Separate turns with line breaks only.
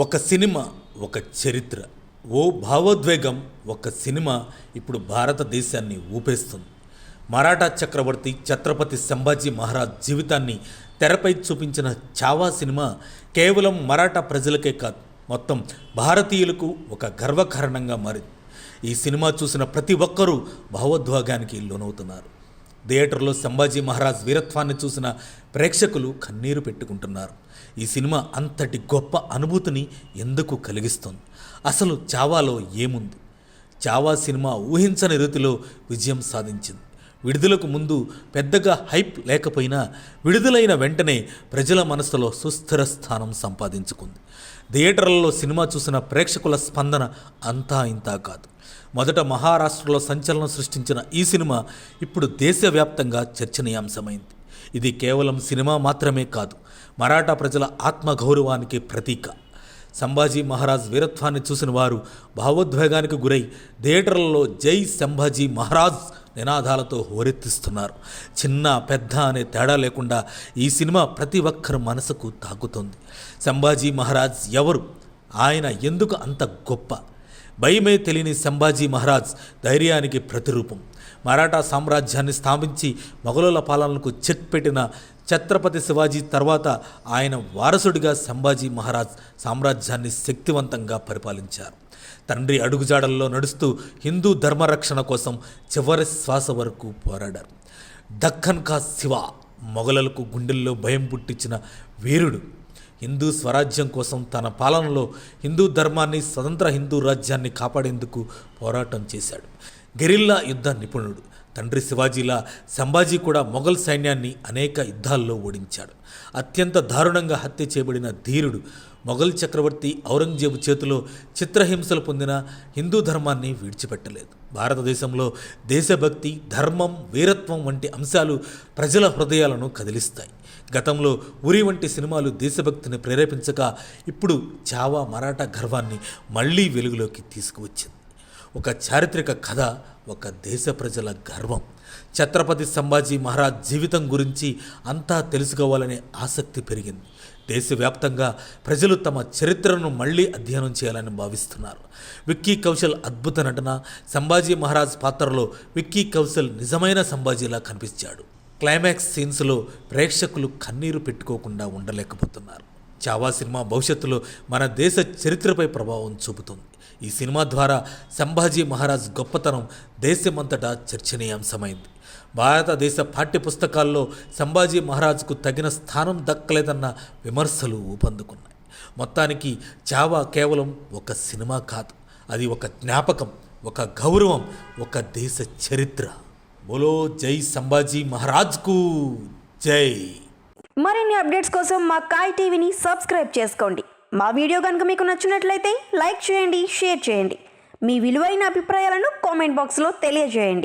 ఒక సినిమా ఒక చరిత్ర, ఓ భావోద్వేగం. ఒక సినిమా ఇప్పుడు భారతదేశాన్ని ఊపేస్తుంది. మరాఠా చక్రవర్తి ఛత్రపతి సంభాజీ మహారాజ్ జీవితాన్ని తెరపై చూపించిన చావా సినిమా కేవలం మరాఠా ప్రజలకే కాదు, మొత్తం భారతీయులకు ఒక గర్వకారణంగా మారింది. ఈ సినిమా చూసిన ప్రతి ఒక్కరూ భావోద్వేగానికి లోనవుతున్నారు. థియేటర్లో సంభాజీ మహారాజ్ వీరత్వాన్ని చూసిన ప్రేక్షకులు కన్నీరు పెట్టుకుంటున్నారు. ఈ సినిమా అంతటి గొప్ప అనుభూతిని ఎందుకు కలిగిస్తుంది? అసలు చావాలో ఏముంది? చావా సినిమా ఊహించని రీతిలో విజయం సాధించింది. విడుదలకు ముందు పెద్దగా హైప్ లేకపోయినా విడుదలైన వెంటనే ప్రజల మనసులో సుస్థిర స్థానం సంపాదించుకుంది. థియేటర్లలో సినిమా చూసిన ప్రేక్షకుల స్పందన అంతా ఇంతా కాదు. మొదట మహారాష్ట్రలో సంచలనం సృష్టించిన ఈ సినిమా ఇప్పుడు దేశవ్యాప్తంగా చర్చనీయాంశమైంది. ఇది కేవలం సినిమా మాత్రమే కాదు, మరాఠా ప్రజల ఆత్మగౌరవానికి ప్రతీక. సంభాజీ మహారాజ్ వీరత్వాన్ని చూసిన వారు భావోద్వేగానికి గురై థియేటర్లలో జై సంభాజీ మహారాజ్ నినాదాలతో హోరెత్తిస్తున్నారు. చిన్న పెద్ద అనే తేడా లేకుండా ఈ సినిమా ప్రతి ఒక్కరి మనసుకు తాకుతుంది. సంభాజీ మహారాజ్ ఎవరు? ఆయన ఎందుకు అంత గొప్ప? భయమే తెలియని సంభాజీ మహారాజ్ ధైర్యానికి ప్రతిరూపం. మరాఠా సామ్రాజ్యాన్ని స్థాపించి మొఘలుల పాలనకు చెక్ పెట్టిన ఛత్రపతి శివాజీ తర్వాత ఆయన వారసుడిగా సంభాజీ మహారాజ్ సామ్రాజ్యాన్ని శక్తివంతంగా పరిపాలించారు. తండ్రి అడుగుజాడల్లో నడుస్తూ హిందూ ధర్మరక్షణ కోసం చివరి శ్వాస వరకు పోరాడారు. దక్కన్ కా శివ, మొఘలులకు గుండెల్లో భయం పుట్టించిన వీరుడు. హిందూ స్వరాజ్యం కోసం తన పాలనలో హిందూ ధర్మాన్ని, స్వతంత్ర హిందూ రాజ్యాన్ని కాపాడేందుకు పోరాటం చేశాడు. గెరిల్లా యుద్ధ నిపుణుడు. తండ్రి శివాజీలా సంభాజీ కూడా మొఘల్ సైన్యాన్ని అనేక యుద్ధాల్లో ఓడించాడు. అత్యంత దారుణంగా హత్య చేయబడిన ధీరుడు. మొఘల్ చక్రవర్తి ఔరంగజేబు చేతిలో చిత్రహింసలు పొందిన హిందూ ధర్మాన్ని విడిచిపెట్టలేదు. భారతదేశంలో దేశభక్తి, ధర్మం, వీరత్వం వంటి అంశాలు ప్రజల హృదయాలను కదిలిస్తాయి. గతంలో ఉరి వంటి సినిమాలు దేశభక్తిని ప్రేరేపించగా ఇప్పుడు చావా మరాఠా గర్వాన్ని మళ్లీ వెలుగులోకి తీసుకువచ్చింది. ఒక చారిత్రక కథ, ఒక దేశ ప్రజల గర్వం. ఛత్రపతి సంభాజీ మహారాజ్ జీవితం గురించి అంతా తెలుసుకోవాలనే ఆసక్తి పెరిగింది. దేశవ్యాప్తంగా ప్రజలు తమ చరిత్రను మళ్లీ అధ్యయనం చేయాలని భావిస్తున్నారు. విక్కీ కౌశల్ అద్భుత నటన. సంభాజీ మహారాజ్ పాత్రలో విక్కీ కౌశల్ నిజమైన సంభాజీలా కనిపించాడు. క్లైమాక్స్ సీన్స్లో ప్రేక్షకులు కన్నీరు పెట్టుకోకుండా ఉండలేకపోతున్నారు. చావా సినిమా భవిష్యత్తులో మన దేశ చరిత్రపై ప్రభావం చూపుతుంది. ఈ సినిమా ద్వారా సంభాజీ మహారాజ్ గొప్పతనం దేశమంతటా చర్చనీయాంశమైంది. భారతదేశ పాఠ్యపుస్తకాల్లో సంభాజీ మహారాజ్కు తగిన స్థానం దక్కలేదన్న విమర్శలు ఊపందుకున్నాయి. మొత్తానికి చావా కేవలం ఒక సినిమా కాదు, అది ఒక జ్ఞాపకం, ఒక గౌరవం, ఒక దేశ చరిత్ర. బోలో జై సంభాజీ మహారాజ్కు జై.
మరిన్ని అప్డేట్స్ కోసం మా కాయ్ టీవీని సబ్స్క్రైబ్ చేసుకోండి. మా వీడియో కనుక మీకు నచ్చినట్లయితే లైక్ చేయండి, షేర్ చేయండి. మీ విలువైన అభిప్రాయాలను కామెంట్ బాక్స్లో తెలియజేయండి.